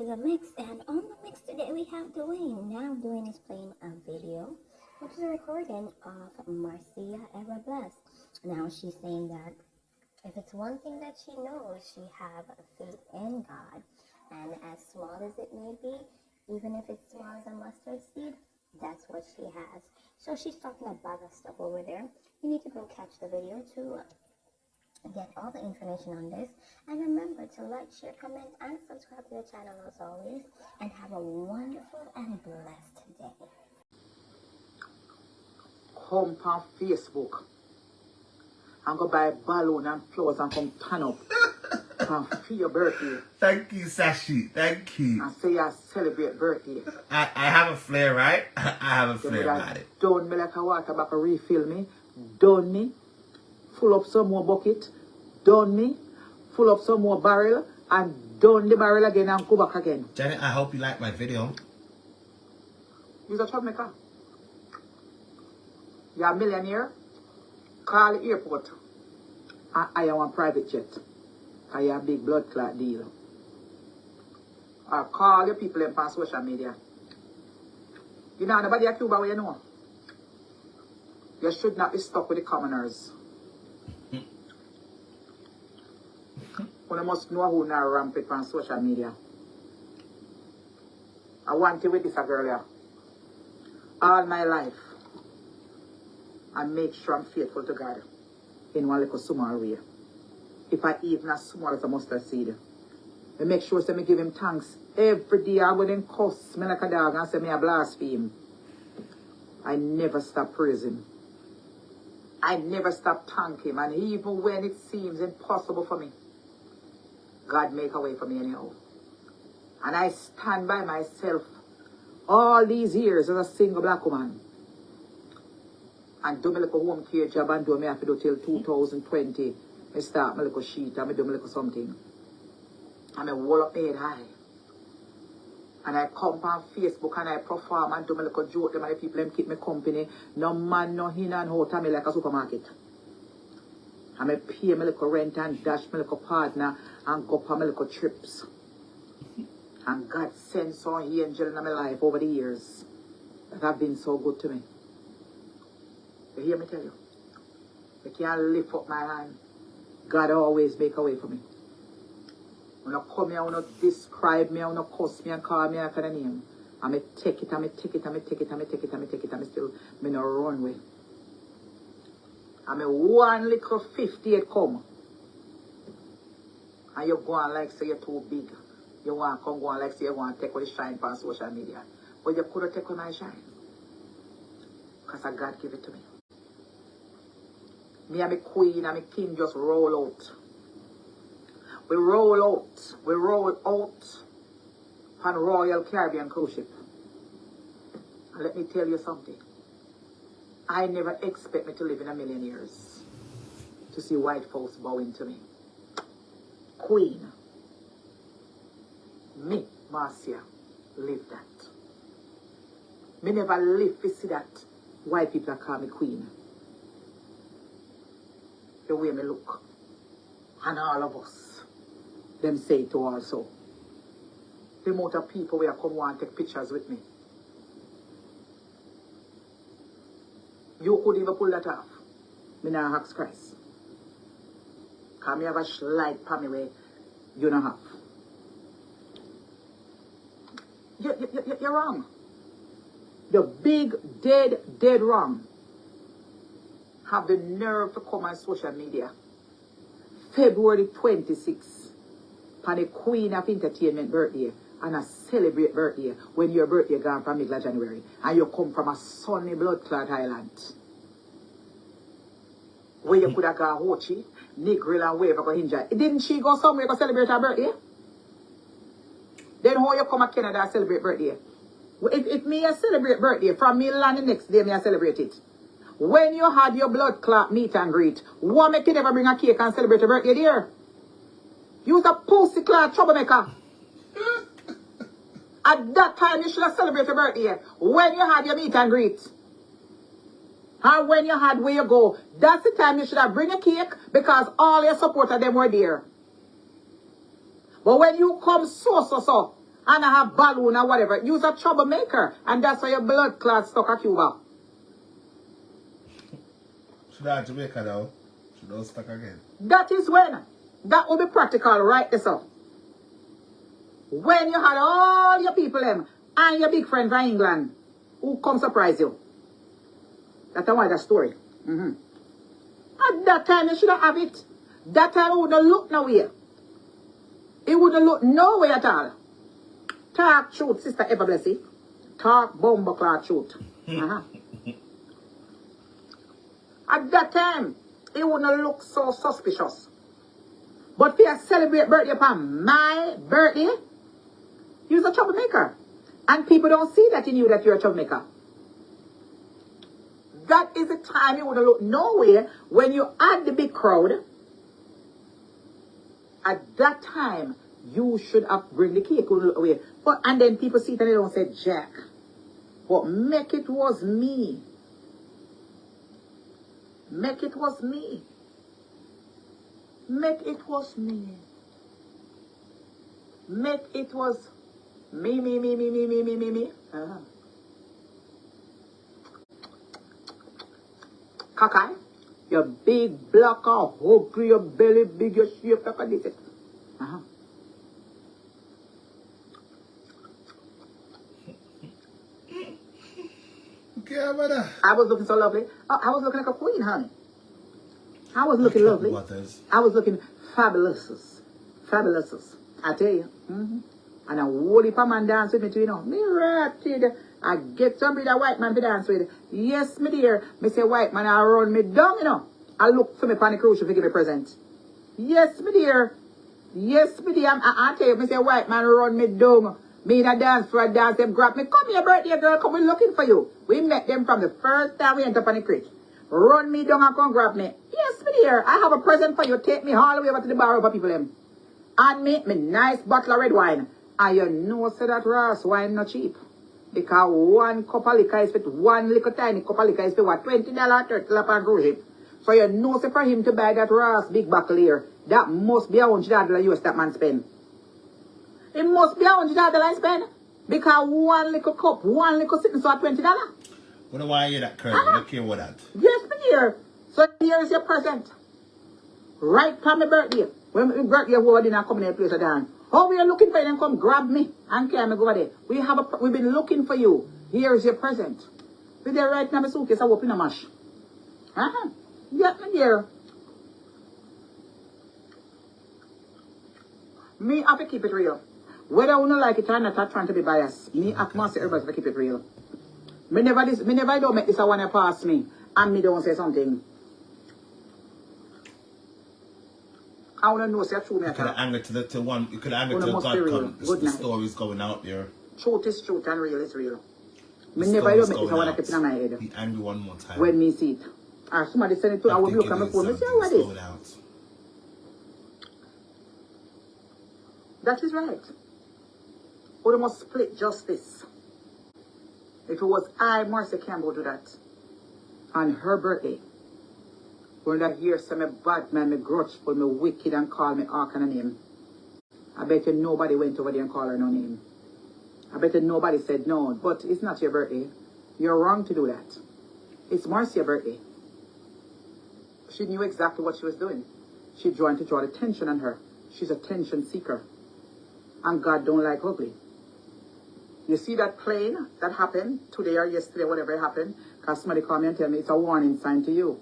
to the mix, and on the mix today we have Dwayne. Now Dwayne is playing a video, which is a recording of Marcia Ever Blessed. Now she's saying that if it's one thing that she knows, she have faith in God, and as small as it may be, even if it's small as a mustard seed, that's what she has. So she's talking a bag of stuff over there. You need to go catch the video to get all the information on this, and remember to like, share, comment, and subscribe to the channel as always, and have a wonderful and blessed day. Come on Facebook and go buy balloon and flowers and come turn up for your birthday. Thank you, Sashi. Thank you. And say you celebrate birthday. I have a flair, right? I have a flair about it. Don't me like a water back and refill me. Don't me. Full up some more bucket, down me, full up some more barrel, and down the barrel again and go back again. Janet, I hope you like my video. You're a troublemaker. You're a millionaire. Call the airport. I am a private jet. I am a big blood clot deal. Or call your people on social media. You know, nobody at Cuba where you know. You should not be stuck with the commoners. You must know who now rampant on social media. I want you with this girl here. All my life, I make sure I'm faithful to God in one little small way. If I even as small as a mustard seed, I make sure I give him thanks every day. I wouldn't cuss me like a dog and say me a blaspheme. I never stop praising. I never stop thanking him, and even when it seems impossible for me, God make a way for me anyhow. And I stand by myself all these years as a single black woman. And do my little home care job and do me have to do till 2020. I start my little sheet and I do my little something. And I wall up my head high. And I come on Facebook and I perform and do my little joke. Them and the people them keep me company. No man, no in and out of me like a supermarket. And I pay my little rent and dash my little partner and go on my little trips. And God sent some angel in my life over the years that have been so good to me. You hear me tell you? I can't lift up my hand. God always make a way for me. When I come here, when I describe me, when I cuss me and call me a kind of name, and I take it, and I take it, and I take it, and I take it, and I take it, and I still me no run away. And me one little 58 come. And you go on like say you're too big. You want to come go on like say you want to take all the shine on social media. But you couldn't take all my shine. Because God give it to me. Me and my queen and my king just roll out. We roll out on Royal Caribbean cruise ship. And let me tell you something. I never expect me to live in a million years to see white folks bowing to me. Queen. Me, Marcia, live that. Me never live to see that white people call me queen. The way me look. And all of us. Them say it also. The amount of people where come want to take pictures with me. You could even pull that off. Me not ask Christ. Because me have a slide for me where you don't have. You're wrong. The big, dead wrong. Have the nerve to come on social media. February 26th. For the Queen of Entertainment birthday. And a celebrate birthday when your birthday gone from middle of January. And you come from a sunny blood clot island. Where you could have gone Hochi, Negril and wherever go injured. Didn't she go somewhere to celebrate her birthday? Then how you come to Canada and celebrate birthday? If me a celebrate birthday, from me land the next day me a celebrate it. When you had your blood clot meet and greet, what make you never bring a cake and celebrate your birthday there? You was a pussy clot troublemaker. At that time you should have celebrated your birthday. When you had your meet and greet. And when you had where you go, that's the time you should have bring a cake because all your supporters them were there. But when you come so, and I have balloon or whatever. You's a troublemaker. And that's why your blood clot stuck at Cuba. Should I Jamaica now? Should I stuck again? That is when. That will be practical right this up. When you had all your people them and your big friend from England who come surprise you. That's why that story. At that time you shouldn't have it. That time it wouldn't look nowhere. It wouldn't look nowhere at all. Talk truth, Sister Ever Blessy. Talk bumbleclad truth. At that time, it wouldn't look so suspicious. But if you celebrate birthday upon my birthday, you're a troublemaker. And people don't see that in you that you're a troublemaker. That is the time you wouldn't look nowhere when you had the big crowd. At that time, you should have bring the cake away. But and then people see it and they don't say Jack. But make it was me. Make it was me. Make it was me. Make it was me. Kakai, your big black and hungry, your belly big, your shape like a this. Okay, brother. I was looking so lovely. I was looking like a queen, honey. I was looking lovely. I was looking fabulous. Fabulous. I tell you. And a whole heap of man dance with me too, you know. Me ratted. I get somebody that white man to dance with. Yes, me dear. Me say white man, I run me down, you know. I look for me on the cruise to give me a present. Yes, me dear. Yes, me dear. I tell you, me say white man run me down. Me in a dance for a dance, them grab me. Come here, birthday girl, come, we're looking for you. We met them from the first time we entered on the creek. Run me down and come grab me. Yes, me dear, I have a present for you. Take me all the way over to the bar over people them. And me nice bottle of red wine. And you know, say that Ross wine not cheap. Because one cup of liquor is for one little tiny cup of liquor is for what? $20, $30 per cruise ship. So you know, say for him to buy that Ross big buckle here, that must be $100 US that man spend. It must be $100 I spend. Because one little cup, one little sitting so at $20. What do I hear that, Curly? I don't care what that. Yes, me dear. So here is your present. Right for my birthday. When my birthday hold in and come in a place of dance. Oh, we are looking for you and come grab me and carry me go over there. We've been looking for you. Here is your present. We're there right now my suitcase I open a mash. Yes, me dear. Me have to keep it real. Whether you don't like it or not, I'm trying to be biased. Me have to say everybody to keep it real. Me never don't make this a one pass me and me don't say something. I want to know say true me. You could have angered to one. You could have angered to God. The story's going out there. Truth is truth and real is real. Me never don't make this a one keep in my head. Be angry one more time. When me see it. Or somebody send it to I will look at my phone. Me say what is. That is right. We must split justice. If it was I, Marcia Campbell, do that on her birthday, when I hear some bad man, me grudgeful, me wicked, and call me all kind of name, I bet you nobody went over there and called her no name. I bet you nobody said no, but it's not your birthday. You're wrong to do that. It's Marcia's birthday. She knew exactly what she was doing. She tried to draw the attention on her. She's a attention seeker. And God don't like ugly. You see that plane that happened today or yesterday, whatever happened, because somebody called me and tell me it's a warning sign to you.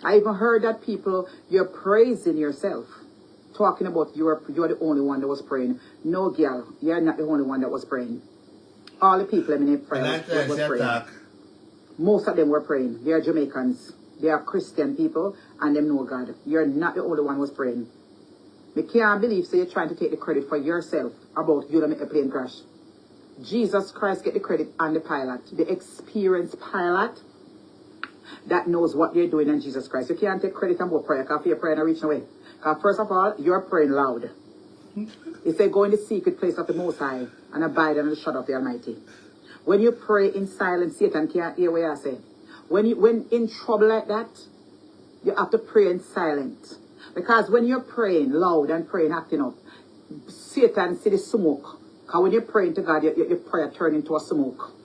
I even heard that people, you're praising yourself, talking about you're the only one that was praying. No, girl, you're not the only one that was praying. All the people in the prayer was praying. Most of them were praying. They are Jamaicans. They are Christian people, and them know God. You're not the only one who was praying. I can't believe so you're trying to take the credit for yourself about you that make the plane crash. Jesus Christ get the credit on the pilot, the experienced pilot that knows what they're doing in Jesus Christ. You can't take credit on what prayer because you're praying and reaching away. Because first of all, you're praying loud. It says go in the secret place of the Most High and abide under the shadow of the Almighty. When you pray in silence, Satan can't hear what you say. When in trouble like that, you have to pray in silence. Because when you're praying loud and praying acting up, Satan see the smoke Because when you're praying to God, your prayer turns into a smoke.